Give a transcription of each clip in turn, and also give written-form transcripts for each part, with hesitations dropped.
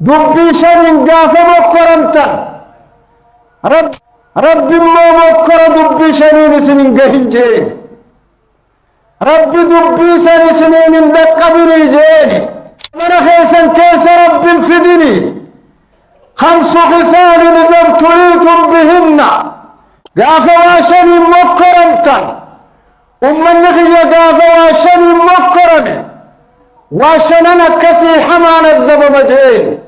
دبي شنين قافة مكرمتا ربي ما مكر دبي شنين سنين قهنجين ربي دبي سنين اندقى بني جيني من خيسا كيس ربي انفدني 5 خصال إذا ابتليتم بهن قافة واشنين مكرمتا النخية قافة واشنين مكرمة واشننا كسي حمان الزبب جيني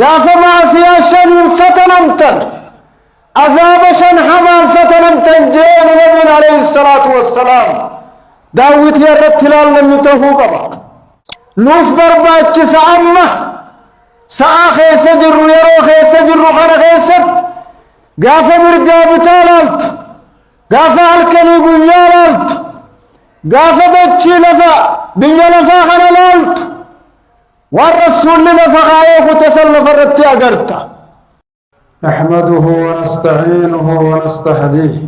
قافة معصية شنين فتنمتن عذاب شن حمان فتنمتن جيني نبينا عليه الصلاة والسلام داويت يرد تلال لم يتهوب بقى نوف برباك سعمة ساخي سجر يروخي سجر غنا غيسد قافة مرقابة لالت قافة الكني قيالالت قافة دتشي لفا بيا لفا غنا لالت والرسول لفا غايق وتسلف الرتي أقرتا نحمده ونستعينه ونستهديه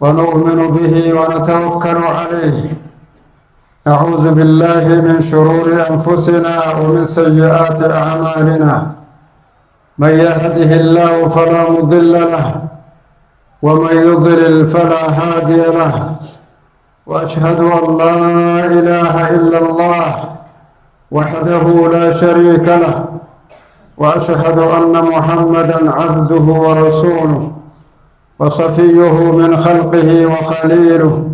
ونؤمن به ونتوكل عليه نعوذ بالله من شرور أنفسنا ومن سيئات أعمالنا من يهده الله فلا مضل له ومن يضلل فلا هادي له وأشهد أن لا إله إلا الله وحده لا شريك له وأشهد أن محمدًا عبده ورسوله وصفيه من خلقه وخليله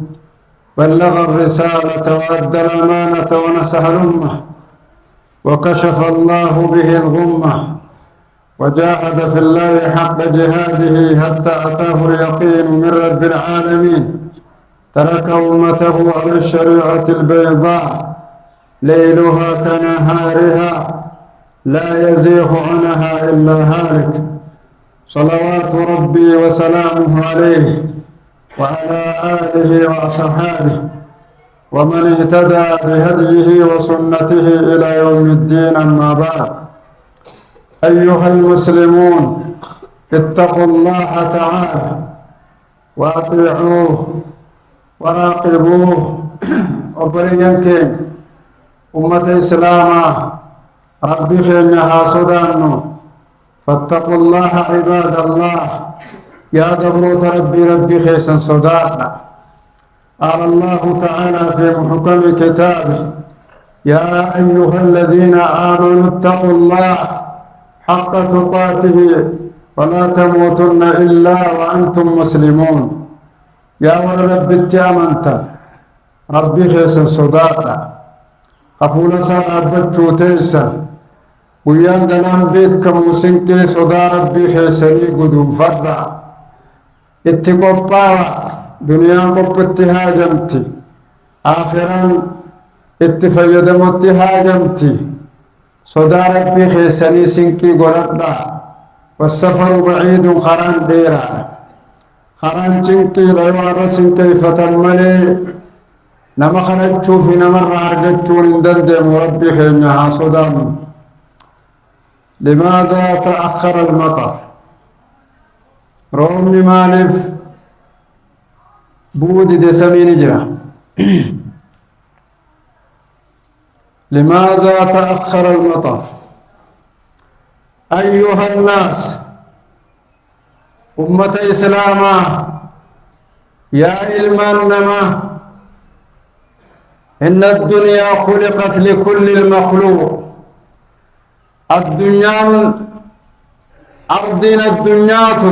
بلغ الرسالة وأدى الأمانة ونصح الأمة وكشف الله به الغمة وجاهد في الله حق جهاده حتى أتاه اليقين من رب العالمين ترك أمته على الشريعة البيضاء ليلها كنهارها لا يزيغ عنها إلا هالك صلوات ربي وسلامه عليه وعلى آله وأصحابه ومن اهتدى بهديه وسنته إلى يوم الدين أما بعد أيها المسلمون اتقوا الله تعالى وأطيعوه وراقبوه وبرينكين أمة إسلامة ربي خينها صدانو فاتقوا الله عباد الله يا قبروت ربي خيسا صدانا قال الله تعالى في محكم كتابه يا أيها الذين آمنوا اتقوا الله حق تقاته ولا تموتن إلا وأنتم مسلمون يا رب التامنت ربي خيسا صدانا قفول سارة بجوتيسا ويان دلان بيك كموسنكي صدا ربي خيسني قدوم فردا اتقبا دنيا قب اتهاجمتي آخرا اتفيدم اتهاجمتي صدا ربي خيسني سنكي قردا والسفر بعيد خران ديرا خران جنكي ليوار سنكي فتمني نما خرجتو في نمر أرجتو لندندم وربي خيمها صدام لماذا تأخر المطر روم مالف بودي دسمي نجرة لماذا تأخر المطر أيها الناس أمة إسلاما يا إلمانما إن الدنيا خلقت لكل المخلوق الدنيا أرضنا الدنيات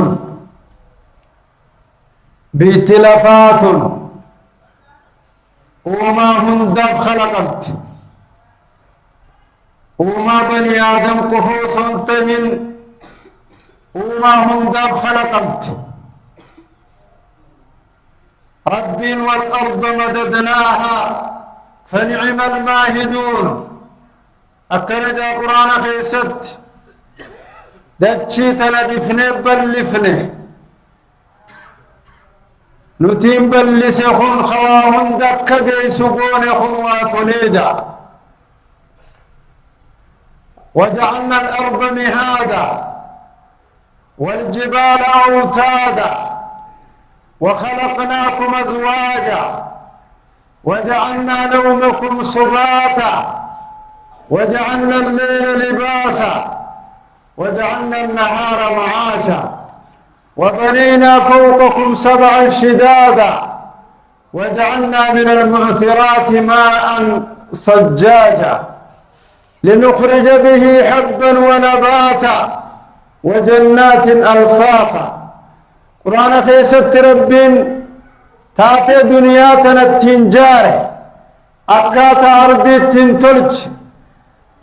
باتلافات وما هندب خلقت وما بني آدم قفوس تهن وما هندب خلقت رب والأرض مددناها فنعم الماهدون أكرد القرآن خيست دتشي تلدفني بلفني نتيم بلسخن خواهن دك جيسقون خنوات ليدا وجعلنا الأرض مهادا والجبال أوتادا وخلقناكم أزواجا وجعلنا نومكم سباتا وجعلنا الليل وجعلنا النهار معاشا وبنينا فوقكم سبعا شدادا وجعلنا من المعثرات ماء صجاجا لنخرج به حبا ونباتا وجنات ألفافا. قرآن خيست ربين تاتي دنياتنا التنجارة أكاتا أرضي التنتلج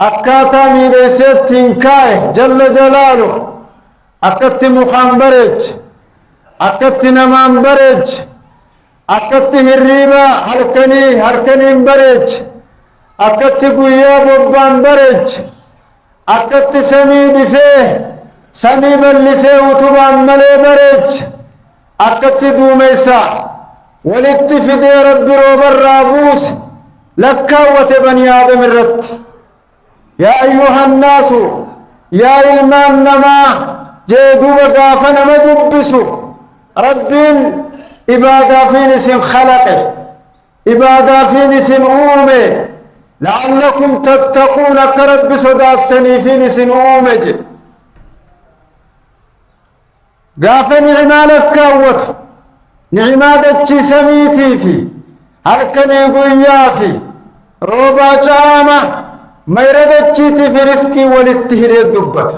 أكاتا ميليسيت تنكاي جل جلاله أكت مخامبرج أكت نمامبرج أكت هريبا هركني برج أكت قياب وبامبرج أكت سمي بفيه سمي بلسي وتبان ملي برج أكت دوميسا ولتفدي ربي روب الرابوس لكا وتبني آدم الرت. يا أيها الناس يا إلمان نما جيدوا وقافنا مدبسوا ربين إبادة في نسن خلقه إبادة في نسن أومه لعلكم تتقون كرب صداتني في نسن أومه قاف نعما لك كاوت نعما دتشي سميتي في هركني قيافي روبا جامة ما يردتشي في رزقي وللتهري الدبت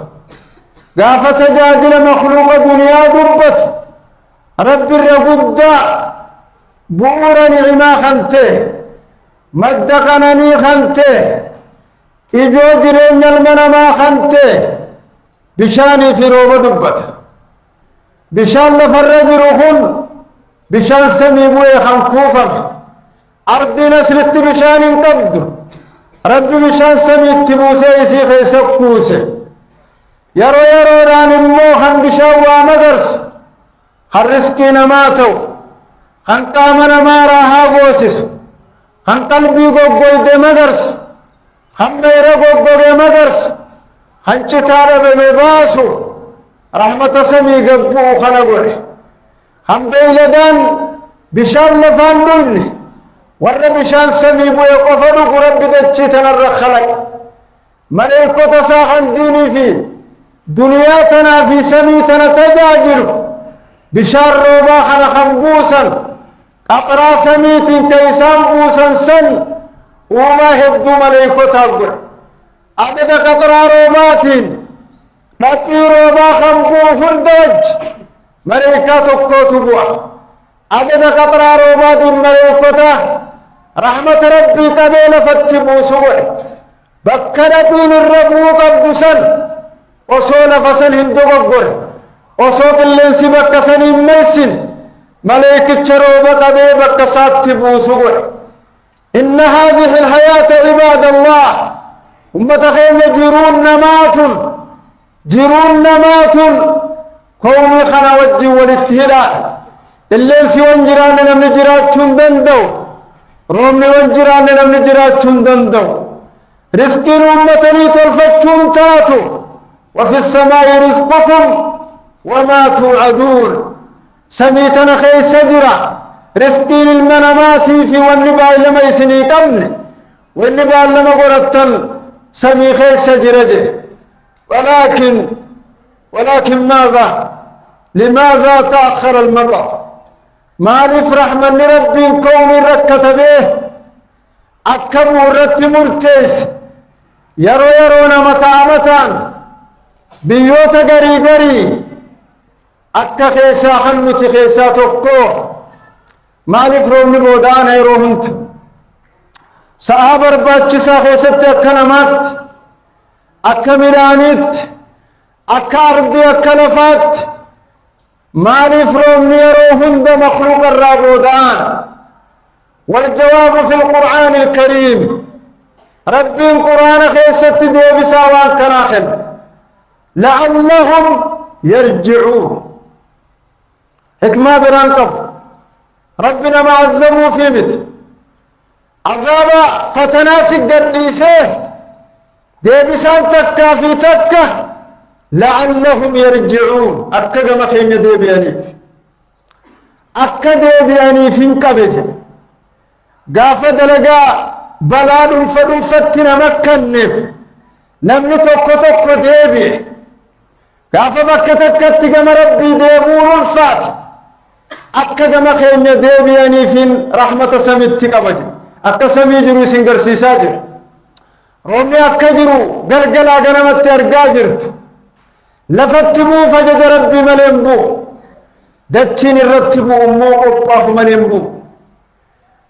قاف تجاجل مخلوق دنيا دبت رب الرقودة بورا نعما خنته مدقنني خنته إجو جرين المنما خنته بشاني في روبا دبت بشان لفرج روحون بشان سمي بوي خنكوفا أرض نسلت بشان قدر رب بشان سمي التبوسي يسيخ يسكوسي يرو ران الموخن بشان وامدرس خرسكي نماتو خن قامنا ما راها غوسس خن قلبي غوغوي دي مدرس خن ميرا غوغوي مدرس خن چتارة بمباسو رحمة سمي قبو خنقوله خن بيلدان بشان لفان دوني ور بشان سمي بو يقفلو رب دجتنا الرخلق ملائكو تساخن ديني في دنياتنا في سميتنا تجاجر بشان روبا خنا خنبوسا قطرا سميت كيسان بوسا سن وما هدو ملائكو تابر عدد قطرا روباتين نبي روبا خنبوه الدج ملائكة تكوتو بوا عدد قطرا روبات ملائكو رحمة ربي قبيل فتبو سوء بكر بين الربو قبدسن وصول فسن هندو قبر وصوت اللنسي بكسن ميسن ملائكة شروب قبيل بكسات تبو سوء. إن هذه الحياة عباد الله أمة خيم جرون نمات كوني خنا وجه والاتهلاء اللنسي وانجران نمن جرات شندندو رومني وانجران نمن جرات شندندو رزقين أمتني تلفتشون تاتو وفي السماء رزقكم وما توعدون سميتنا خي سجرة رزقين المنامات في والنباء لما يسني قبل والنباء لما قرأتن سمي خي سجرة ولكن ماذا لماذا تأخر المطر ما نفرح من ربي كون ركت به أكبر رت مرتيس يرون متى بيوت غري أكا خيسا حنوتي خيسا توكو ما نفرون بودان يروهنت سآبر باتشسا خيست أكنمات أكا ميرانيت أكا أرضي أكا لفات ما نفرون يروهن دا مخلوق الرابودان. والجواب في القرآن الكريم رب القرآن خيست دي بساوان كناخل لعلهم يرجعون حكمة برانقب ربنا ما عزموا في مثل عذاب فتناسك قديسه دي بسان تكا في تكا لعلهم يرجعون أكا مخيم دي بيانيف أكا دي بيانيف انقبته قافة دلقا بلاد فدن فتنا مكنف نمني توكو ديبي قاف بكتكت كما ربي ديبون الفات أكا كما خيمة ديبياني فين رحمة سميت كبجي أكا سمي جرو سنگر سيساجر رومي أكا جرو قلقلا قنمت أرقاجرت لفتبو فجج ربي ملينبو دتشين الرتبو أمو قباه ملينبو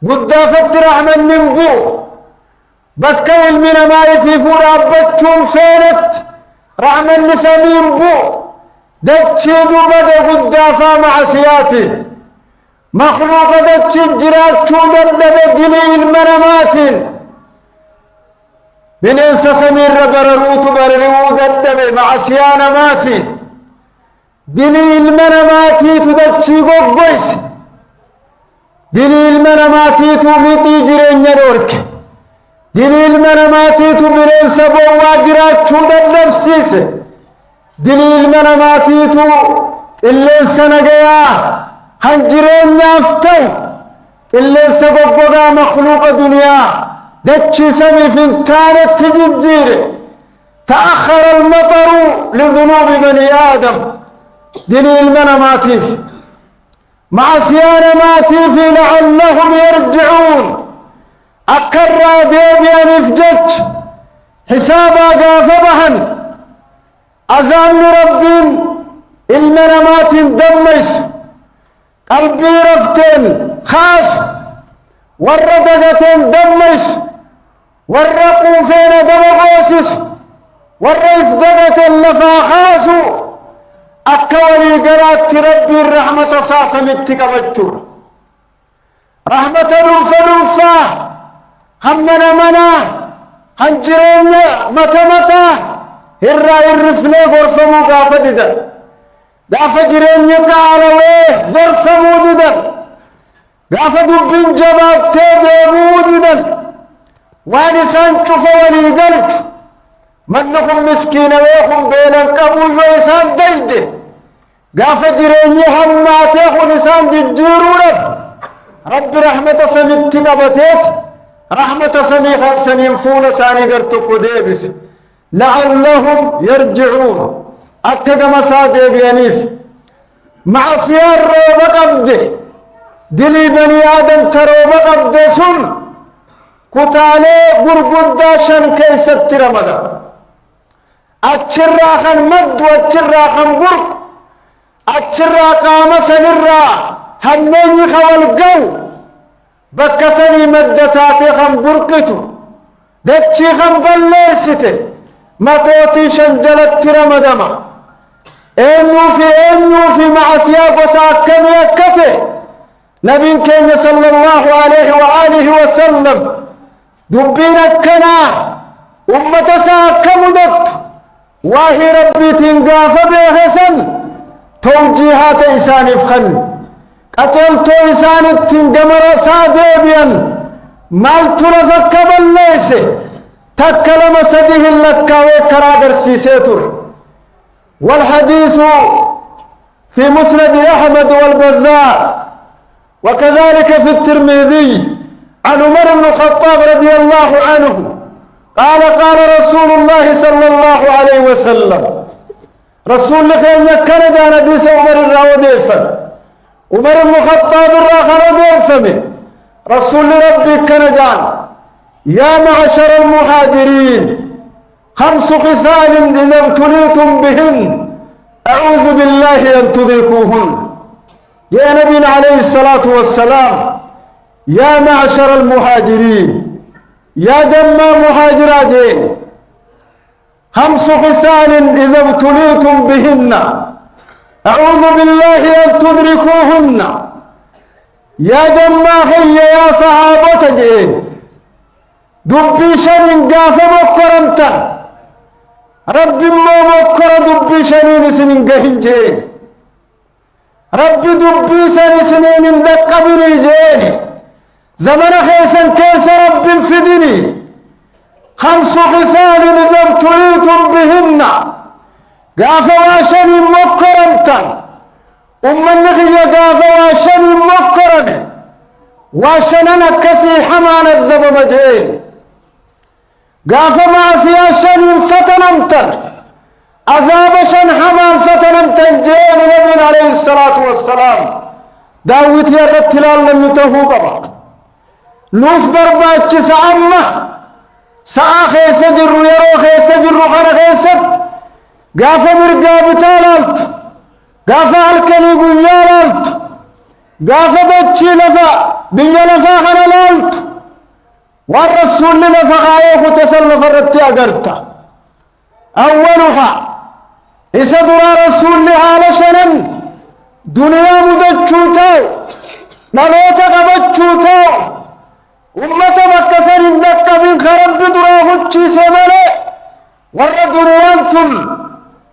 قدافت رحمة ننبو بكا المنا ماي في فور أبتشون فينت رحمة نسمين بو دتشي دوبا قدافا مع سياتي مخلوق دتشي جرات شودت دبدلي المنامات من انسى سمير ربروت بررود الدب مع سيانا ماتي دلي المناماتي تدتشي قبس دلي المناماتي تميتي جرين يدورك دلي المناماتي تبرين سبو واجرات شودت نفسيس دلي المناماتي تو اللي سنقيا خنجرين يافتو اللي سببنا مخلوق دنيا دتشي سمي فنتانت تججير تأخر المطر لذنوب بني آدم دلي المناماتي مع سيانة ماتي لعلهم يرجعون أكرر ديبيان فجج حسابا قاف بهن أزام ربين المنامات دمس قلبي رفتين خاص والردقتين دمس والرقوا فين دمقوسس والرفدقتين لفا خاصو أكوالي قرات ربي الرحمة صاصا متكبجور رحمة ننفا خمنا منا خنجرين متى هرّا الرفلي غرفمو قافة ديدا قافة جرين يقالوه غرفمو ديدا قافة دبين جباب تيبو ديدا وانسان شوفوا ولي قلج منكم مسكين ويكم بينا قبول ويسان ديده قافة جرين يهماتي ونسان ججيرو رب رحمة سميت قبتيت رحمة سميخ سنينفون ساني قرتكو ديبس لعلهم يرجعون أكد مسادي بيانيف مع سيار روب قبده دلي بني آدم تروب قبده سن كتالي قرقوداشن كيست رمضان أتشراخن مد واتشراخن برق أتشراخ قامسنرا هميني خوال قو بكسني مدتاتي خم برقتو دتشي خم بلسته متوتي شنجلت رمضما انو في معسياق وساكن يكته نبي كان صلى الله عليه وآله وسلم دبينا كنا أمة ساكمدت واهي ربي تنقاف بيخسن توجيهات إسان فخن قتلت إسان تنقمر سادبيا مالت لفك بالليسي تكلم سده لك وكرادر سيسيتر والحديث في مسند أحمد والبزار وكذلك في الترمذي عن عمر بن الخطاب رضي الله عنه قال رسول الله صلى الله عليه وسلم رسول لك أن يكن جانا ديس عمر الراوديفا عمر بن الخطاب الراوديفا رسول ربي كان جانا يا معشر المهاجرين 5 خصال إذا ابتليتم بهن أعوذ بالله أن تضيقوهن يا نبي عليه الصلاة والسلام يا معشر المهاجرين يا جمع مهاجرين 5 خصال إذا ابتليتم بهن أعوذ بالله أن تدركوهن يا جمع هي يا صحابة جين دبي شنين قافة مكرمتا ربي ما مكر دبي شنين سنين قهن جين ربي دبي سنين دقبني جين زمن خيسا كيس ربي فدني 5 خصال إذا ابتليتم بهن قافة وشنين مكرمتا النخي قافة وشنين مكرمه وشننا كسي حمان الزبب جين قاف معسيا شنين فتنمتا عذاب شن حمام فتنم تنجين نبي عليه الصلاة والسلام داويت يرد تلال لم يتهو قبا نوف برباك سعامة سعا خيس جر يرو خيس جر خنا خيست قافة مرقا بتالالت قافة الكلي قيالالت قافة دتشي لفا بيا لفا خنا لالت والرسول لفا غايق وتسلف الرتي أقرتا أولها إسا درا رسول لها لشنن دنيا مدجوتاو نلوتا قبجوتاو أمة مكسر اندك من خرب درا هجي سمالي ور دنيانتم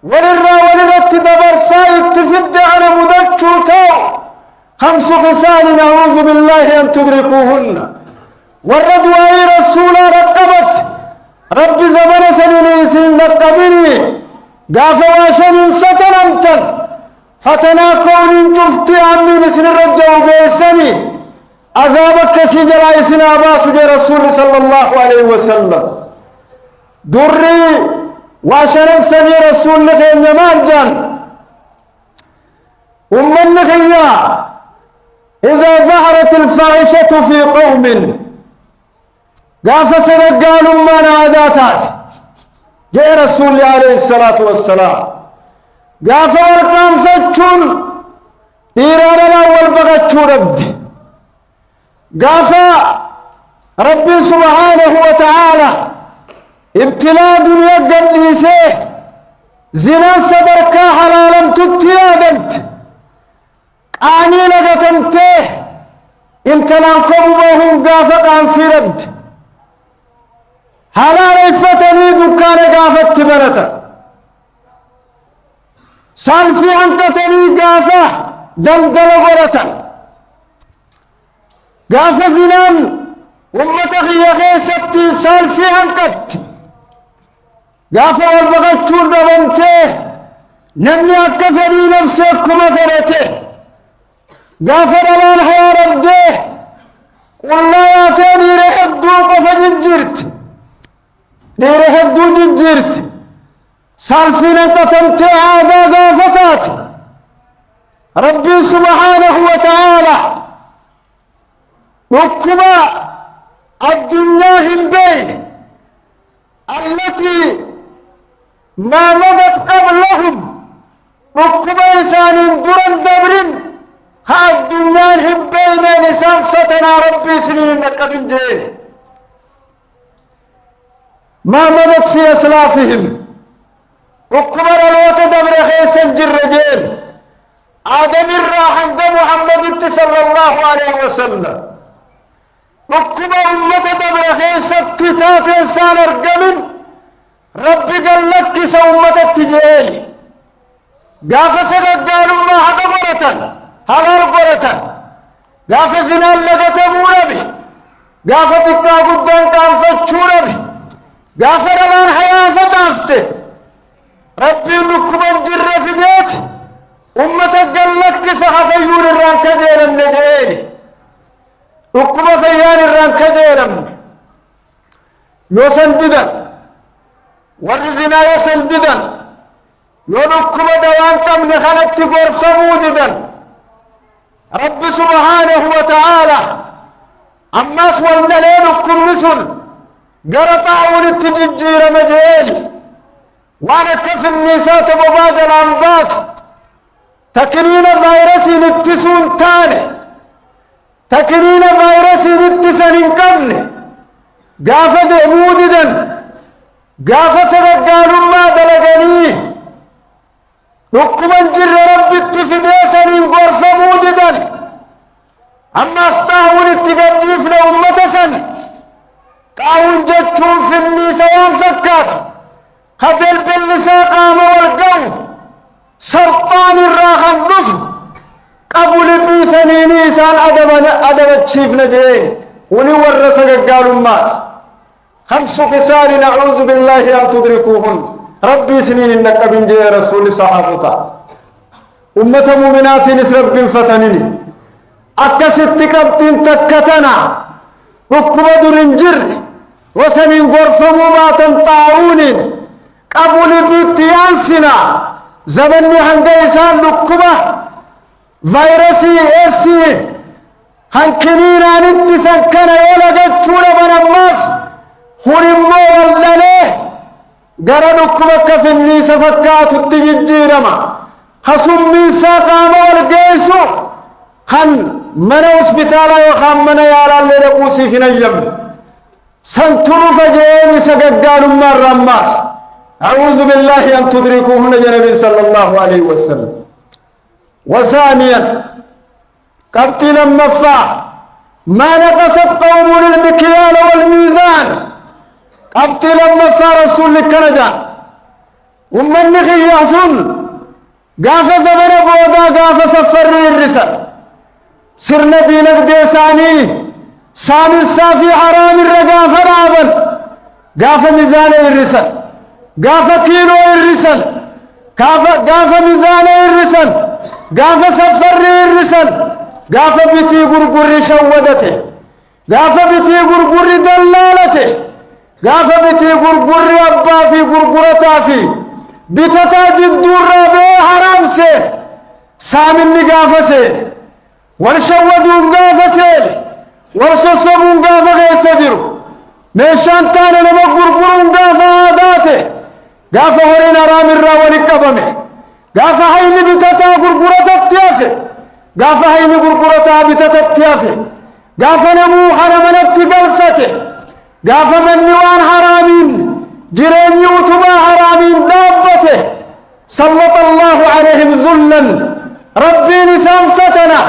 وللرت دبرسا اتفد على مدجوتاو 5 خصال نعوذ بالله أن تدركوهن والردوائي رسولا رقبت رب زمن سنين لقبني قافوا واشن فتنمتن فتنا كون جفتي عمين سن الرجو بيسني عذابك سجلا يسنا باس رسول صلى الله عليه وسلم دري واشن سني رسول لك إن مارجان أمنك إياه إذا ظهرت الفاحشة في قوم قاف سنقالوا ما نعاداتات جاء رسول الله عليه الصلاة والسلام قاف والقام فتشون إيران الأول بغتشون ربد قاف ربي سبحانه وتعالى ابتلاء دنيا قبليسيه زنا صدركا حلالا تتيادمت آني لغتمته انت لانكم بهم قاف قام في ربد حلال فتني دكان قافت برتا سالفي عنكتني قافة دلدل برتا قافة زنان أمتك يا غيستي سالفي عنكت قافة والبغتشون دبنته نمني أكفني نفسك كما فرته قافة الآن يا ربده قل لا ياتيني رحدوك فجنجرت ديره هدو جرت سالفين قتمت عادا قافتات ربي سبحانه وتعالى وكما الدنيا البين التي ما مضت قبلهم وكما إنسان درن دبرن ها الدنيا البين نسان فتنا ربي سنين نقبل جيل ما مضت في أسلافهم وكبر الوت دبر خيس الرجال آدم الراح عند محمد صلى الله عليه وسلم وكبر أمة دبر خيس التتات إنسان أرقمن ربي قال لك سومة التجيلي قاف سدد قالوا ما حق برة حلال برة قاف زنا لقتمون به قاف تكا قدام كان فتشون به غافر الان حياة فتافته ربي نكبن جر فديت أمتك قلت كسخ فيون الران كجيرم نجيني نكب فيان الران كجيرم يسنددا ورزنا يسنددا ينكب دوان كم نخلت غرف موددا رب سبحانه وتعالى أماس والنلين نكب نسل قرطعون التججير مجيلي وانا كف النساء تبواج الأنبات تكنين فيروس نتسون تاني تكنين فيروس نتسن قبل قافة عموددا قافة سرقالوا ما دلقني نقبا جر رب التفديسن غرف موددا أما استعون التقديف لأمة سن قاون جتشون في النساء فكات قبل بالنساء قام والقو سرطان الراحن نفر قبل بيسني نيسان أدب تشيف نجين ونورسك قالوا مات 5 خصال نعوذ بالله أن تدركوهن ربي سنين إنك بن جي رسول صحابتا أمة مؤمنات نسرب فتنني أكست قبطين تكتنا ركب درنجر وسنين غرف مباتا طاعون قبل بيت تيانسنا زمني هنجيسان لكبة فيروسي اسي هنكنينا نتسان كان يولا جتشونا بنماس خرمو والله قرا لكبة كفني سفكات التججيرما خصم من ساقام والقيسو خن من اسبتالا يخام من يالا اللي لقوسي في نجم سنتنو فجيني سققال من رماس أعوذ بالله أن تدركوهن جنبي صلى الله عليه وسلم وثانيا قبطي لما فا ما نقصت قوم المكيال والميزان قبطي لما فا رسول لك ومن نخي يحسن قاف زمن بودا قاف سفر الرسل سرنا دينك ديساني سامي السافي حرام الرقاف رابل قاف ميزان الرسل قاف كيلو الرسل قاف ميزان الرسل قاف سفر الرسل قاف بيتي غرغر شودته قاف بيتي غرغر دلالته قاف بيتي غرغر أبا في غرغرتا في بيتتا جد الرابع حرام سير سامن قاف سير ورشودون قاف سير ورشصبون قاف غير سجر ميشان تانا لما غرغرون قاف عاداته قاف هورين رام الراولي قبمه قاف هين بتتا غرغرة التيافه قاف هين غرغرة بتتا التيافه قاف نمو حرمنت قلفته قاف من نوان حرامين جرين يوتبا حرامين دابته سلط الله عليهم ذلا ربي نسان فتنا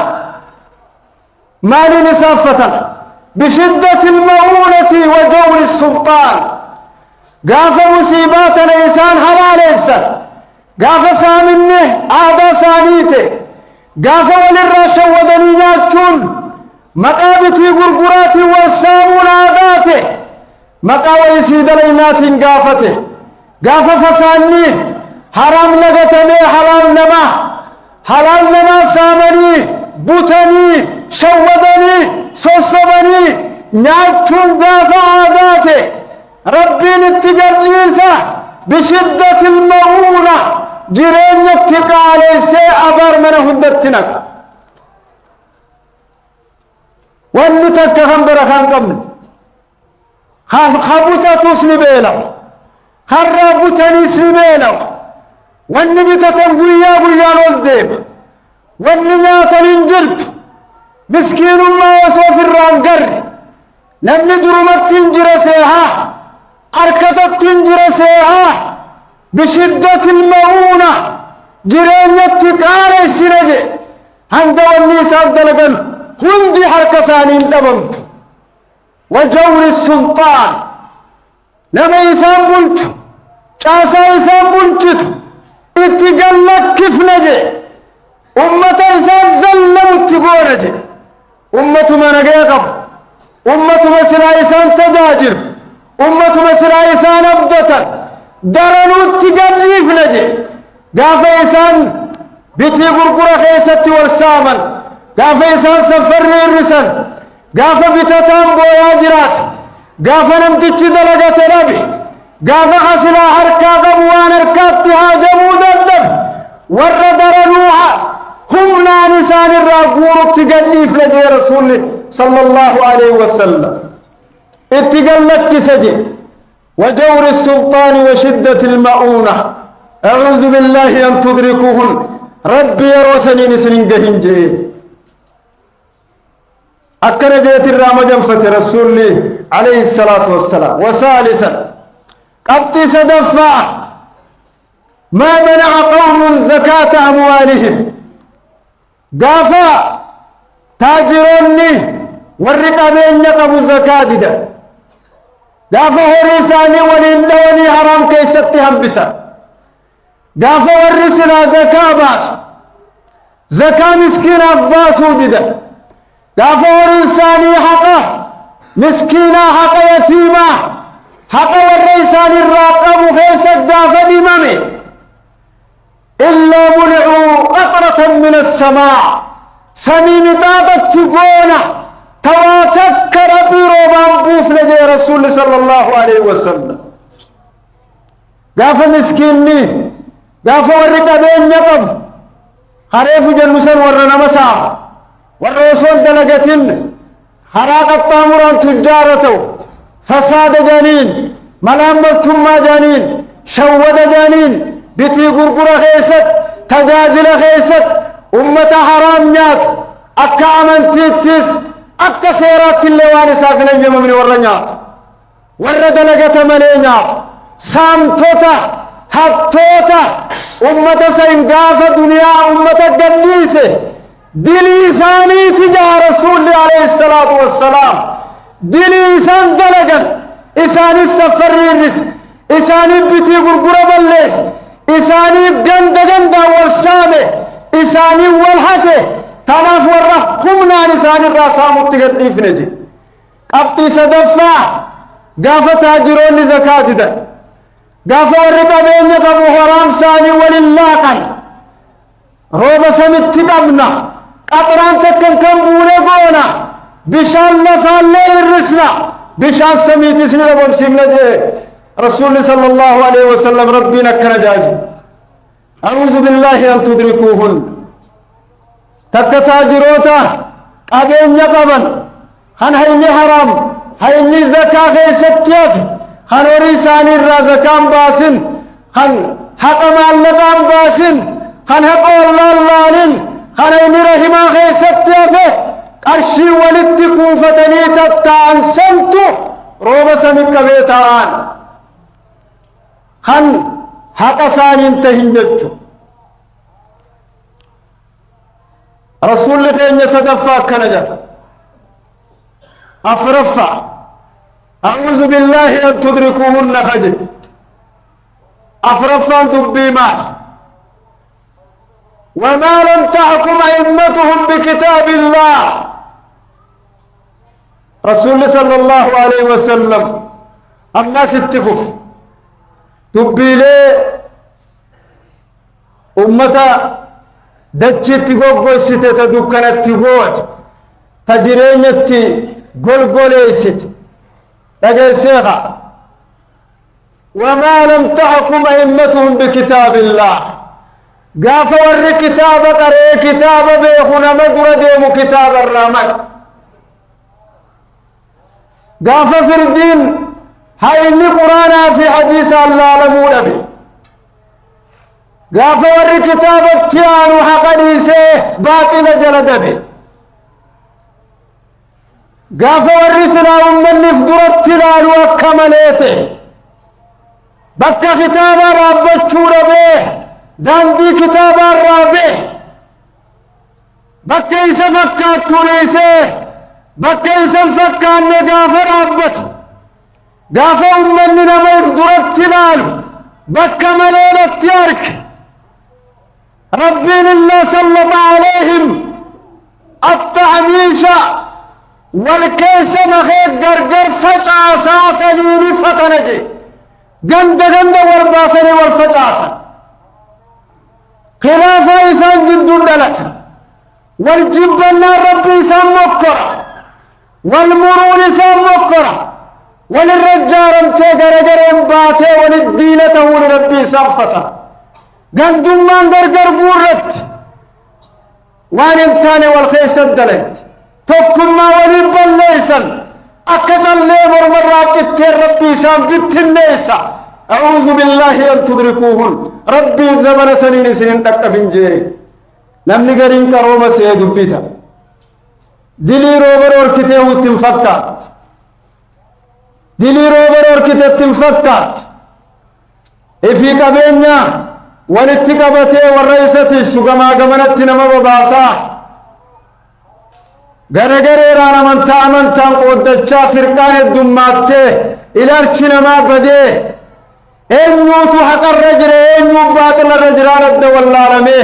مالي نسان فتنا بشدة المؤونة وجور السلطان قاف مصيبات الإنسان حلال إنسان قاف سامنه آدا سانيته قاف وللراشا ودنياتشون مقابتي قرقراتي والسامون آداته مقاوي سيد لينات قافته قاف فساني حرام لغتني حلال نما سامني بوتني شودني صصبني ناتشون قاف آداته ربي نتقليسه بشدة المؤونة جرين نتقالي سي أبار منه هندتنك والنتك برخان قبل خابوتا سنبيلو خرابوتني سنبيلو والنبتة قويا والديب والنيات الانجلت مسكين ما وصوف الرانقر لم ندرمت تنجر سيها أركضت تنجر سيها بشدة المؤونة جرين يتكالي سنجي هند والنساء دلقن هندي حركة سانين دبمت وجور السلطان لما يسان بلت جاسا يسان بلت اتقلق كيف نجي أمة يسان زلم اتقونجي أمة ما نقيقب أمة مسلا يسان تجاجر أمة مسلا يسان أبدتا درنو تقليف نجي قاف يسان بيتي قرقرة خيستي والسامن قاف يسان سفرني الرسل قاف بيتتان بويا جرات قاف نمتج دلقة ربي قاف حسلا حركا قبوان اركابتها جمود اللب ور درنوها هم لا نسان الراقور تقليف لجي رسول صلى الله عليه وسلم اتقلت سجي وجور السلطان وشدة المؤونة أعوذ بالله أن تدركوهن ربي يروسني نسنين جهنجي أكن جيت الرام جنفة رسول عليه الصلاة والسلام وثالثا قبط سدفع ما منع قوم زكاة أموالهم قافا تاجروني والرقابين يقبوا زكاة دا قافا هريساني ولندوني حرام كيستهم بسا قافا ورسنا زكاة باس زكاة مسكين أباسو دا قافا ورساني حقا مسكينا حقا يتيما حقا ورساني الراقب خيسك قافا دمامي إلا منعوا قطرة من السماء سمين طابت تقونا تواتك ربي روبان بوف لجي رسول صلى الله عليه وسلم قاف مسكيني قاف ورق بين يقب خريف جنسان ورنا مساء والرسول دلقتين حراق الطامران تجارته فساد جانين ملامة ما جانين شود جانين بتي غرغرة خيست تجاجل خيست أمة حرام نيات أكا أمنتيتس أكا سيرات اللواني ساكنا يممني ورا نيات ورا دلقة ملي نيات سامتوتا حبتوتا أمة سينقاف دنيا أمة قليسة دليساني تجاه رسول عليه الصلاة والسلام دليسان دلقا إساني السفر الرس إساني بتي غرغرة بلس إساني جند والسامة إساني والحته تناف ورحكمنا إساني الراسام التقدي في نجي قبطي سدفع قافة تاجرون لزكاة دا قافة ورقا بين يقبو حرام ساني ولله قل روبا سمت قبنا قطران تكن كم بوري قونا بشان لفال الرسنا بشان سميت اسمي ربهم سمنا رسول صلى الله عليه وسلم ربنا كنجاجي أعوذ بالله أن تدركوهن تكتاجروتا قابين يقبن خان هيني حرام هيني زكاة خيستياف خان وريساني الرازكام باسن خان حقم اللقام باسن خان حق الله اللالين خان هيني رحمة خيستياف قرشي ولدتكو فتني تتعن سمتو روب سمك بيتان خان حق ساني انتهن جتشو رسول الله يسدفا كنجا أفرفا أعوذ بالله أن تدركوهن خجل أفرفا دبي مال وما لم تحكم أئمتهم بكتاب الله رسول الله صلى الله عليه وسلم الناس اتفق دبي لي أمتا دجتي غوغو سيتي تدكنتي غوت تجرينتي غلغوليست رجل شيخا وما لم تحكم أئمتهم بكتاب الله قاف ور كتاب قري كتاب بيخنا مدر ديم كتاب الرامك قاف في الدين هاي اللي قرانا في حديث الله لمولبي قاف ور كتاب التيان وحقديسه باطل جلدبي قاف ور سلام من نفدر التلال وكمليته بكى كتاب رابطشو ربه داندي كتاب الرابه بكى يسفكى التوليسه بكى يسفكى النقاف رابط قاف من نما يفدر التلال بكى مليل التيارك ربي لله سلط عليهم التعميش والكيس مخيط قرقر فجأة أساسا ليني فتنجي قند والباصري والفجاسة خلافة إنسان جد دلت والجبنا ربي إنسان مكرة والمرون إنسان مكرة وللرجال امتقر قرم باتي وللدينة ولربي إنسان فتنة قندمان قرقر قرت وان انتاني والخيس الدلت توكم ما ولي بالليسن أكجل ليبر مراك التير ربي سام بيت النيسا أعوذ بالله أن تدركوهن ربي زمن سنين تكتفين جيري لم نقرين كروما سيد بيتا دلي روبر وركته تنفكات دلي روبر وركته تنفكات إفي كبينيا ونتكبته والرئيسة السقما قمنت نما بباسا غرغري رانا من تان قدچا فرقان الدماته الى الچنما بده اينوتو حق الرجل اينو باطل الرجل رد والعالمه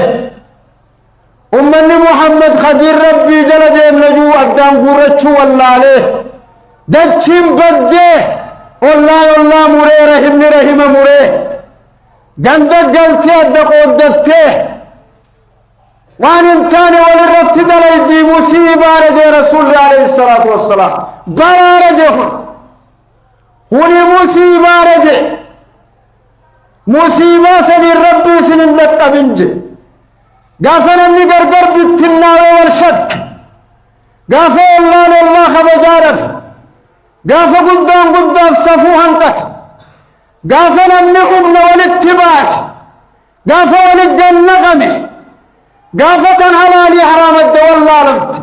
امني محمد خدير ربي جلد نجو ادام غرچو والله دچين بده والله مري رحم مري غند قلتي ادقودته وان انتاني وللربط دليدي مصيبة رجي رسول الله عليه الصلاة والسلام بلا رجيهم هوني مصيبة رجي مصيبة سن ربي سن لك بنج قافنا من قرقر بالتناوي والشك قاف الله خبجارف قاف قدام صفوها انقت قاف لمنهم والاتباس قاف وللجنقمه قاف على لي حرام الدولة لمت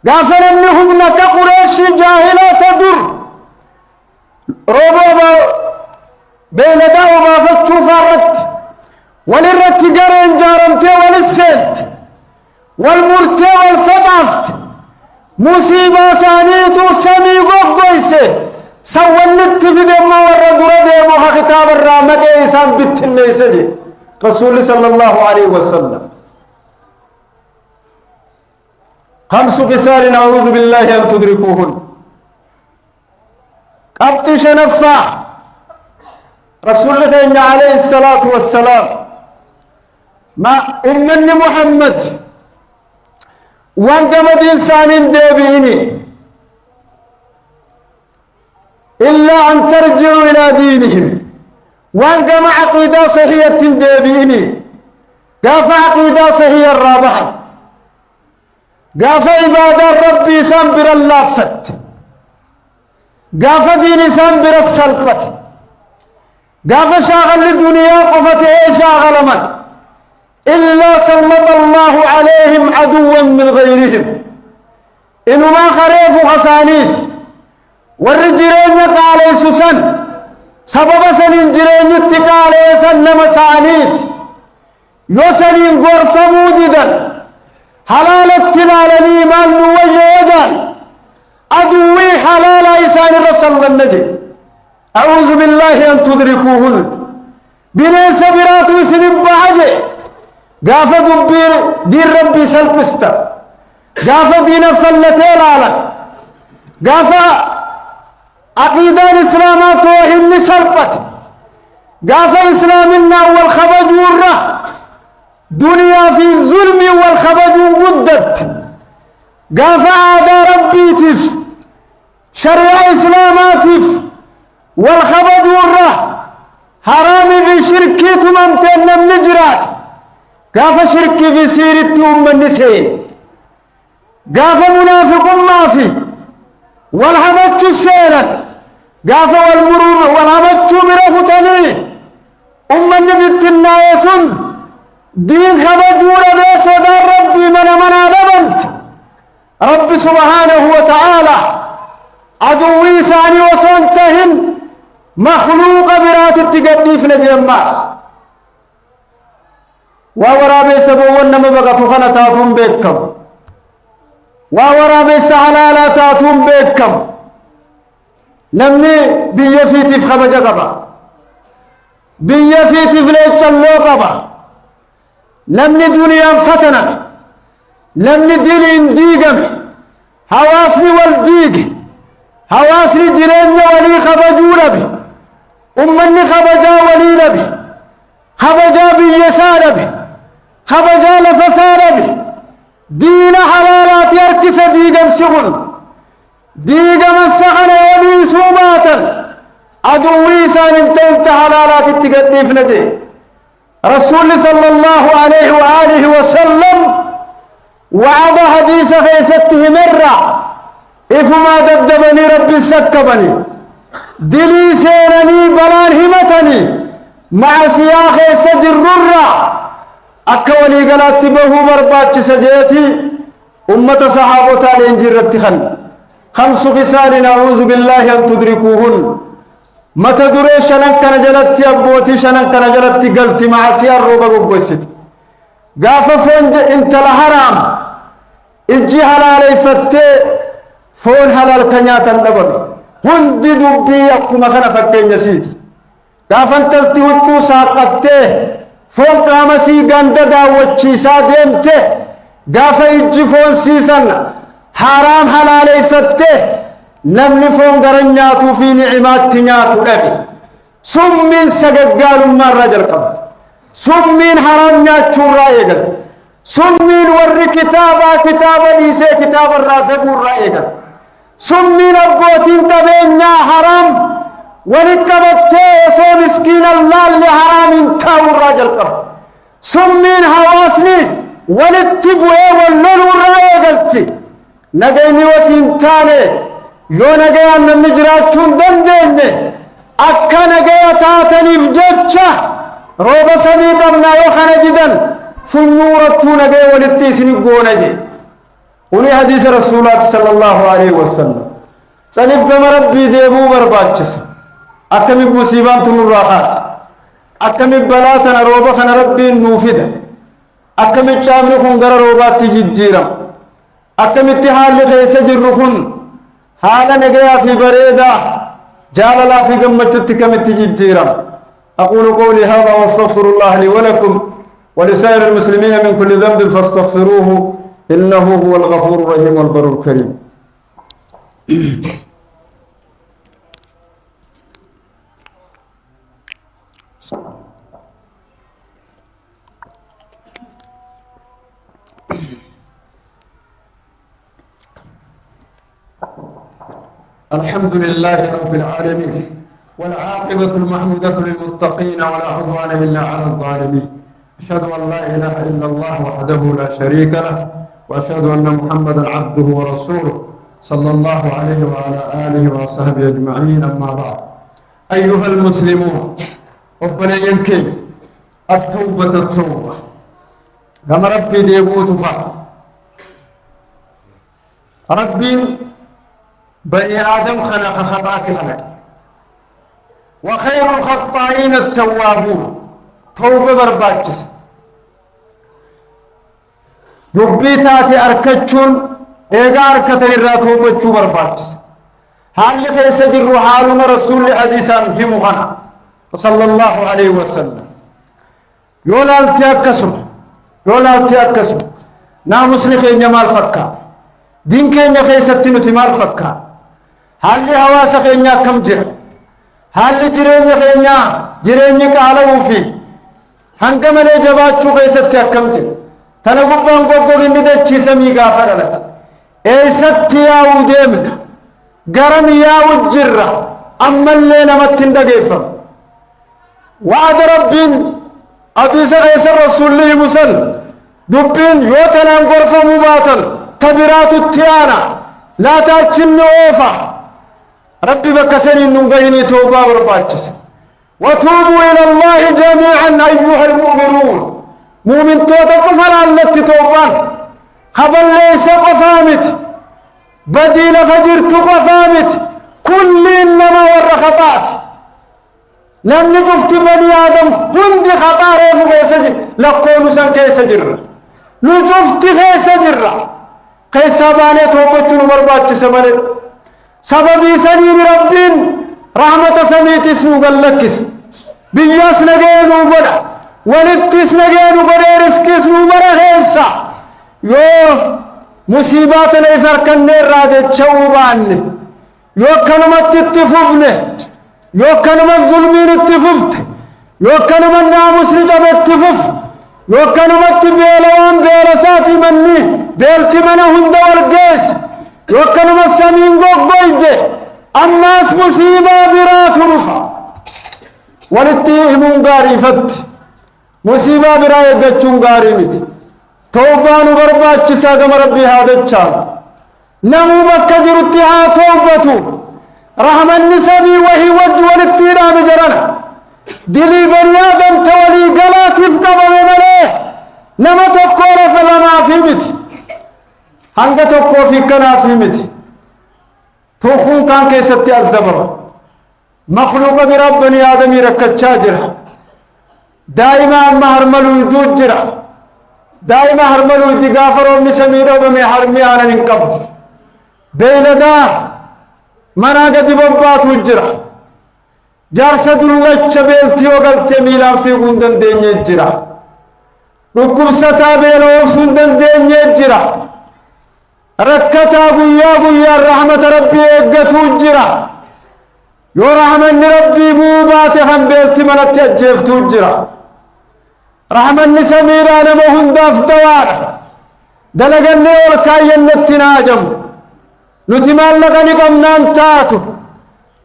قاف لمنهم كقريش جاهلة تدر ربوبا بين داو ما فتشو فارت وللرت قرين جارمتي وللسلت والمرتي والفقافت مصيبة ثانية سمي قويسة سوى النت في دمه ورد رديمه كتاب الرامة إيسان بالتنيسة دي رسول صلى الله عليه وسلم 5 خصال نعوذ بالله أن تدركوهن قبطش نفع رسول الله عليه الصلاة والسلام ما أمني محمد وان قمد إنسان ديبيني إلا أن ترجعوا إلى دينهم وان قم عقيدة صحية ديبيني قاف عقيدة صحية الرابحة قاف عبادة ربي سنبر اللافت قاف ديني سنبر السلقت قاف شاغل الدنيا قفته شاغل من إلا سلط الله عليهم عدوا من غيرهم إنه ما خريف خسانيت والرجرين قال يسوسن سبب سنين جرين يتقال يسن مسانيت يسنين غرف موددا حلال التلالني مال نوي وجال أدوي حلال إسان رسل النجي أعوذ بالله أن تدركوهن بني سبراتو سنب عجي قاف دبير دين ربي سلبستا قاف دين فلتي لالك قاف عقيدة الإسلامات وهن سلبت قاف إسلامنا والخبج والره دنيا في الظلم والخبج قدت قاف عادة ربي تف شريعة إسلاماتف والخبج والره حرامي في شركي تممتين لم نجرات قاف شركي في سيرة أم النسين قاف منافق ما في والهمج السيرة قاف والمرور والهمج برهتني أم النبي النايسون دين خبجور بيس ودار ربي من لبنت رب سبحانه وتعالى عدوي ثاني وصنتهن مخلوق برات التقدي في الجماس وورابي سبوان نمبغة خنتاتهم بكم وورابي سحلالاتاتهم بكم نمني بيفيتي في خبجة قبا بيفيتي في ليتش اللو قبا نمني دنيا فتنة نمني دين انديقم حواسني والديق حواسني جرين ولي خبجون به أمني خبجا ولي نبي خبجا بيسان به خبجا لفسان به دين حلالات يركس ديقم سغل ديقم السخن ولي سوماتا عدوي سان انت حلالات التقديف نجي رسول صلى الله عليه وآله وسلم وعد حديث فيسته مرة إفما ددبني ربي سكبني دلي سيرني بلان همتني مع سياخ سجر الرّا أكولي قلت به بربات سجيتي أمة صحابة الإنجيل رتخن 5 خصال نعوذ بالله أن تدركوهن متى دري شنن كان جلت أبوتي شنن كان جلت قلت مع سيار روبا قبوست قاف فنج انت الحرام اجي حلال فتي فون حلال كنياتا نبغي هندي دبي أكما كان فكين يسيتي قاف انت التوچو ساقته فون قامسي غندا داوچي سادمته قاف اجي فون سيسن حرام حلال فتي نمني فون غرنياتو في نعمات تنياتو دبي سمين سققال ما الرجل قبض سمين حرام نياتشو رايقل سمين ور كتابا ديسي كتاب الرادب الرايقل سمين أبوتين قبينيا حرام ولكبت سو مسكين الله اللي حرام انتاو الراجل قب سمين حواسني ولتبوه واللولو الرأي قلتي نجيني وسنتاني يو نجي أن نجراتشون دنديني أكا نجي تاتني بججة روبا سميقنا يوخنا جدا فنورتو نجي ولتيسني قونجي وني حديث رسول الله صلى الله عليه وسلم سنف كما ربي ديبو برباچس أكمي بوسيبان تنراخات أكمي بلاتنا روبا خنا ربي نوفدا أكمي تشامل خون غرا روبات تجيجيرا أكمي اتحال لخيس جرخون حالا نجيا في بريدة جاللا في قمت كم تجيجيرا أقول قولي هذا واستغفر الله لي ولكم ولسائر المسلمين من كل ذنب فاستغفروه إنه هو الغفور الرحيم والبر الكريم. الحمد لله رب العالمين والعاقبة المحمودة للمتقين ولا عدوان إلا على الظالمين. أشهد أن لا إله إلا الله وحده لا شريك له وأشهد أن محمدا عبده ورسوله صلى الله عليه وعلى آله وصحبه أجمعين. أما بعد أيها المسلمون ربنا يمكن التوبة كما ربي ديبوت ربي بني آدم خلق خطأت خلق وخير الخطائين التوابون توبة برباجس دبيتاتي أركتشون إيقا أركتن الرا توبة شو برباجس حال في سجر حالنا رسول حديثا في مغنى صلى الله عليه وسلم يولال تيكسم ناموس لخي نمال فكات دين كينيا خيستينو تمال فكات حال حواس خينيا كم جرى حال جرينيا خينيا جرينيا كالو في هنگم لي جباچو خيستي كم جرى تنقبان قوقو إني دچي سمي غافرلت إيست يا وديمنا غرم يا وجرة أما اللي نمتن دقيفم وعد ربين أديس غيس الرسول الله مسل دبين يوتنا غرفة مباتل كبيرات التيانا لا تأتشن أوفا ربي بكسني ننقيني توبا ورباكس وتوبوا إلى الله جميعا أيها المؤمنون مؤمن توتا قفل التي توبان قبل ليس قفامت بديل فجرت قفامت كل إنما ورخطات لم نجفت بني آدم هندي خطار يفو سجر لكونو سن كيس جر نجفت كيس جر كيس باني توبتشن برباك سمال سببي سنين ربين رحمة سميت اسمه قلقس بياس نجينو بدا ولتس نجينو بدا رزق اسمه بدا خيسا يو مصيبات الافرق النير رادة شوبان يو كنمت اتفوفنه يو كنمت ظلمين اتفوفت يو كنمت ناموس رجب اتفوف يو كنمت بيلوان بيلساتي مني بيلتي منه هند والقيس يو كنمت سمين قويد الناس مصيبة برات رفع ولتيهم غاري فت مصيبة براي قچون غاري مت توبان برباچ ساغم ربي هذا الشام نمو بكجر اتها توبتو رحمن نسبي وهي وجه والاتيرا بجرنا دلي بني آدم تولي قلات يفقب بمليه نما تقول فلما في مت هنگ تقول في كنا في مت توخون كان كيستي الزبر مخلوق برب بني آدم يركتشا جرا دائما مهرملو يدود جرا دائما هرملو يتغافروا نسميرو بمي حرمي آنا ننقب بيلدا منا قد ببات وجرا جارسة دلوچ بيلتي وقلت ميلان في غندن ديني جرا ركب ستا بيلو سندن ديني جرا ركتا قويا الرحمة ربي اقتو جرا يو رحمن ربي بوبات هم بيلتي منت يجفتو جرا رحمن سميرا نمو هنداف دوار دلقني والكاين نتناجم نتمال لغني قمنان تاتو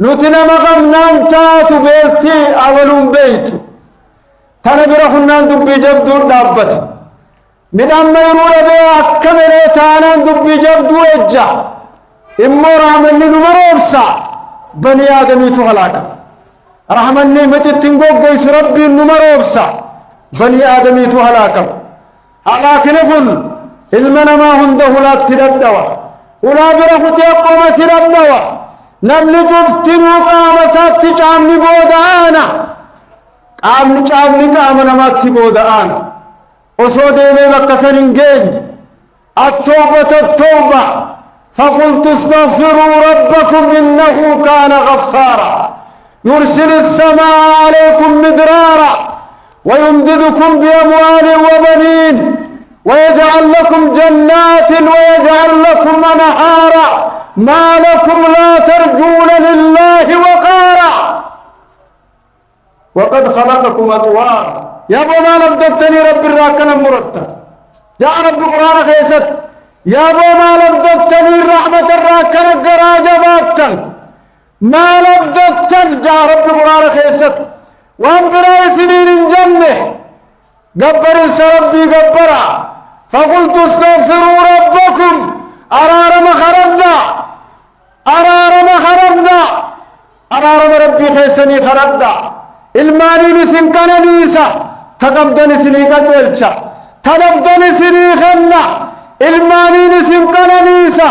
نتنا مقامنا تاتو بيتي أولون بيتو تنبرا خنان دبي جبدو دابت من أما يرون بي أكمل تانا دبي جبدو إجا إمو رحمني نمروبسا بني آدمي تهلاك رحمني متتنقوق بيس ربي نمروبسا بني آدمي تهلاك هلاك نقول المنا ما هنده لا تردوا ولا برخت يقوم سردوا نملي جفتنو قام ساتي جامني بودانا قامني جامني قامنا ماتي بودانا وصودي بكسر انجين التوبة فقلت استغفروا ربكم إنه كان غفارا يرسل السماء عليكم مدرارا ويمددكم بأموال وبنين ويجعل لكم جنات ويجعل لكم أنهارا ما لكم لا ترجون لله وقارا وقد خلقكم أطوارا يا ابو ما لبدتني رب الراكنا مرتب جاء رب القرآن خيست يا ابو ما لبدتني الرحمة الراكنا قراجباتا ما لبدتن جاء رب القرآن خيست وان براي سنين جنة قبر ربي قبرا فقلت استغفروا ربكم أرارم خرجنا أرارم ربي خيسني خرجنا الماني نسين كان نيسا تقبضني سنيكا تلشا تقبضني سنيخنا الماني نسين كان نيسا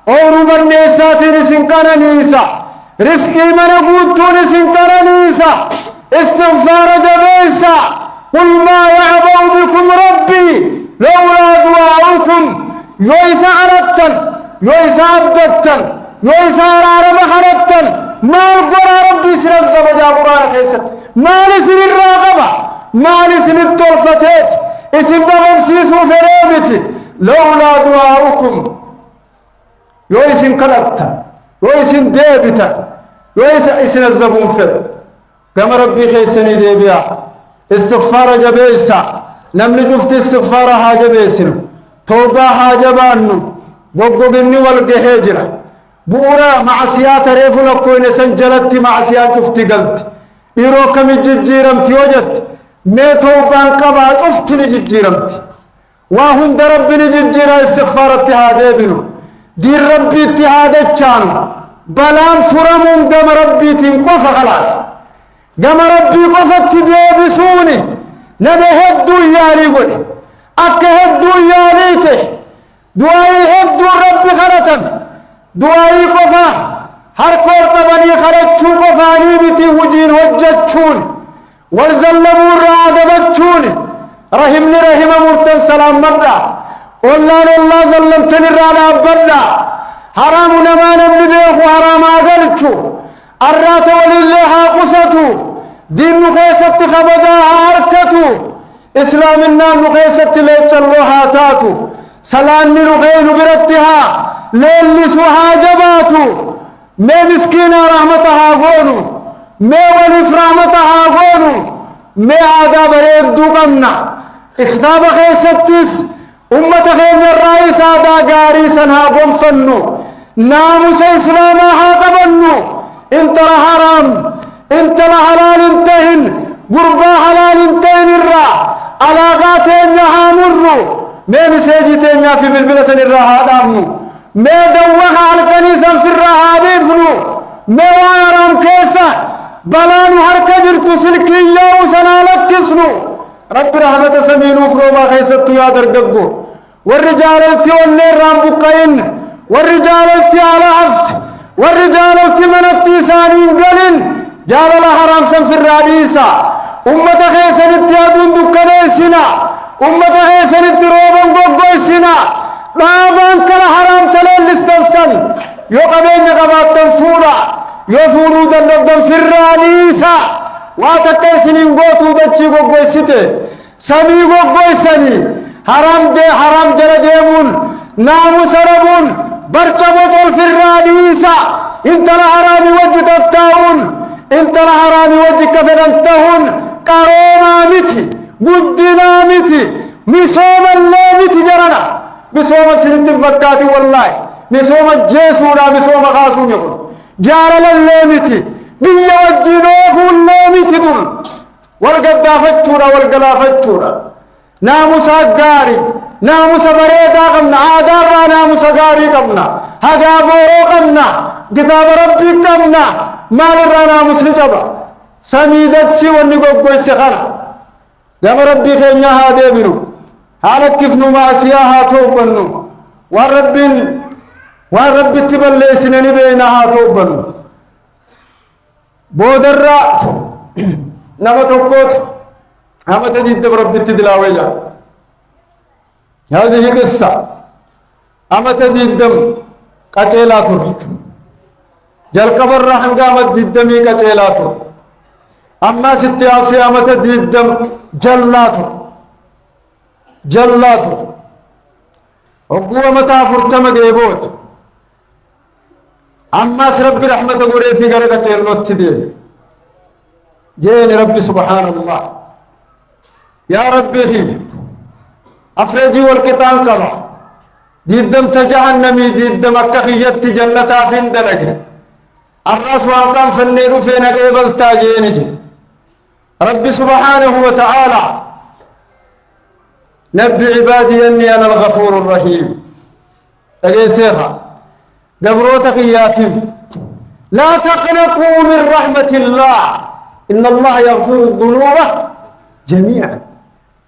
أورو النيسات نسين كان نيسا رزقي من قوتو نسين كان نيسا استغفار جبيسا قل ما يعبأ بكم ربي لولا دعاؤكم يويسا عربتن يويسا عبدتن يويسا عرارم خربتن ما القرى ربي سن الزبجا قرآن خيست ما لسن الراقبة ما لسن الطرفتات اسم دغم سيسو فريمتي لولا دعاؤكم يويسن كلبتا يويسن ديبتا يويسا اسن الزبون فر كما ربي خيسني ديبيا استغفار جبيسا نمني جفت استغفار حاجة بيسنو توبة حاجة بانو بقبني والقهجرة بورا معصيات ريفو لكوين سنجلت معصيات جفتي قلت إيرو كم ججيرمتي وجدت مي توبان قبا جفتني ججيرمتي واهن دربني ججيرا استغفار اتحاد ابنو دين ربي اتحاد اتشانو بلان فرمون قم ربي تنقف خلاص قم ربي قفت ديبسوني نبي هدو يالي قولي أكا هدو ياليته دعائي هدو ربي خلتم دعائي قفا هر قرطبني خلتشو قفاني بتي وجين وجتشون والزلموا الرعادبتشون رحمني رحم مرتن سلام مبدا والله الله زلمتني الرعنا أبدا حرام نما نمني بيخو حرام أقلتشو الرات ولله قصتو دين نخيست خبجا حركتو إسلامنا نخيست ليتشلوها تاتو سلان نخين برتها ليلسو حاجباتو ما مسكينا رحمتها قونو ما ولف رحمتها قونو ما عدا بريدو قمنا اختاب خيستس أمة خيم الرئيس عدا قاريسا قم فنو ناموس إسلامها قبنو انت لحرام انت لحلال انتهن قربا حلال انتهن الرا علاقاتين يحامرو ما مسيجتين في بالبلسن الرا هادامنو ما دوخ على الكنيسة في الرا هادفنو ما ويرام كيسة بلانو حركة جرتو سلكية وسنالك كسنو رب رحمة سمينو فروما خيستو يا درقبو والرجال التي والليل رامبقين والرجال التي على عفت والرجال التي من التيسانين قلن جال الحرام سنف الراديسة أمة خيسن التيادون دكنيسنا أمة خيسن التروبان قبويسنا بابان كالحرام تلين لستنسل يقبين قبات تنفورا يفورو دندن في الراديسة واتكيسنين قوتو بچي قبويسته سمي قبويسني حرام دي حرام جرديمون نامو سربون برچموتول في الراديسة انت الحرام وجه التاون انت الحرام وجه كفرنتهن قروما متي قدنا متي مسوم الله متي جرنا مسوم سنت فكاتي والله مسوم جيسونا مسوم قاسون يقول جار للمتي بيا وجنوف اللمتي دول والقدافتشورا والقلافتشورا ناموس غاري ناموس بريدا قمنا عادار ناموس غاري قمنا هذا بورو قمنا كتاب ربي قمنا مال ناموس نجبا سميدتشي ونقوي سخنا قام ربي خينيا هذا بيرو حالك كيف نماسيها توبنو والرب تبلي سنني بينها توبنو بودرا نما توقوت هم تجد رب تدلاويلا هذه قصة أما تجد كتيلات جل قبر رحم قامت دمي كتيلات أما ستياسي أما تجد جلات وقوة متى فرتم جيبوت أما رب رحمة قولي في قرقة تيلوت تدير جيني ربي سبحان الله يا ربي خير أفرجي والكتان قضى ديدم تجهنمي ديدم أكخيت جنة فين دلق الرأس وانقام فالنير فين قبل تاجيني ربي سبحانه وتعالى نبي عبادي أني أنا الغفور الرحيم تجي سيخا قبروتك يا فيم لا تقنطوا من رحمة الله إن الله يغفر الذنوب جميعا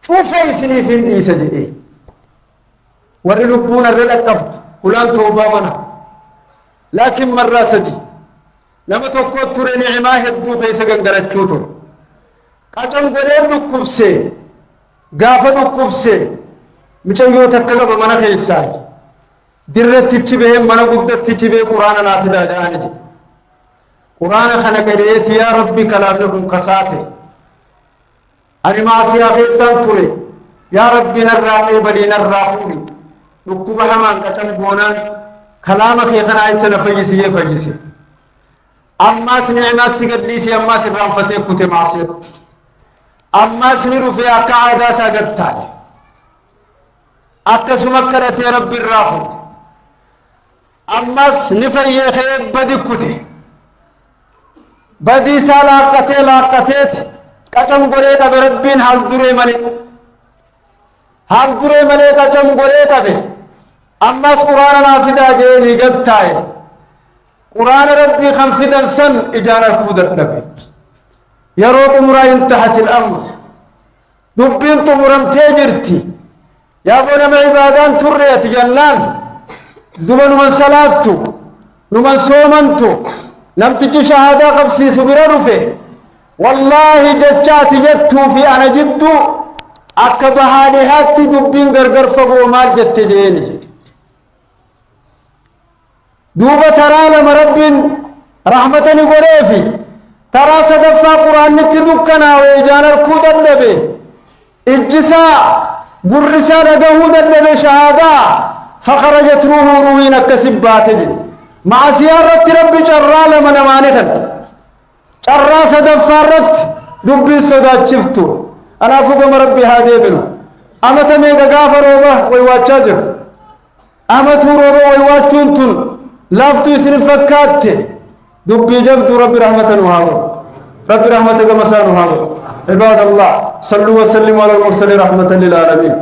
شوف يسني في النيس جئي ورلبون الرلقبت قلان توبا منا لكن مرة سدي لما تقول ترى نعماه الدو خيسا قنقرتشوتر قاچم قريب نكبسي غافا نكبسي مچن يو تكلب منا خيساي درت تچبه منا قدت تچبه قرآن نافذة جانج قرآن خنقريت يا ربي كلام لكم قساته أنا ما أسيا خيسان تري يا ربي نرّاقي بدي نرّافوني نكوبا همان كتن بونان كلامك يخنا عيتنا فجيسي أما سنعمات تقدليسي أما سنرام فتيك كتي معصيت أما سنرو في أكاعدا ساقتاي أكا سمكرت يا ربي الرافو أما سنفي خيب بدي كتي بدي لاقتيت قچم گورے تبے ربین حال درے ملے قچم گورے تبے اما اس قرآن نافدہ جینی گدتائے قرآن ربی خنفدن سن اجانہ کودت لگے یروت مرا انتحت الامر دبین تو مرم تیجرتی یا بونا میں عبادان ترریت جنان دبن من صلاتو نمن سومنتو نمتچ شہادہ قبسی سبرا رفے والله جتشات جتو في أنا جدو أكبهاني هاتي دبين غرغر فقو مار جت جيني دوبة ترى لما رب رحمتني قريفي ترى صدفا قرآن نتدكنا ويجان الكود النبي اجسا قرسا لقهود النبي شهادا فخرجت روحين كسبات مع سيارة ربي جرى لما نماني شرّا سدفارت دبي صدات شفتو أنا فوق مربي هذه بنو أما تمي غافر روبا ويواتشاجر أما توروبا ويواتشونتون لافتو يسن فكات دبي جبدو ربي رحمة وهابو ربي رحمة مسان وهابو عباد الله صلوا وسلموا على المرسلين رحمة للعالمين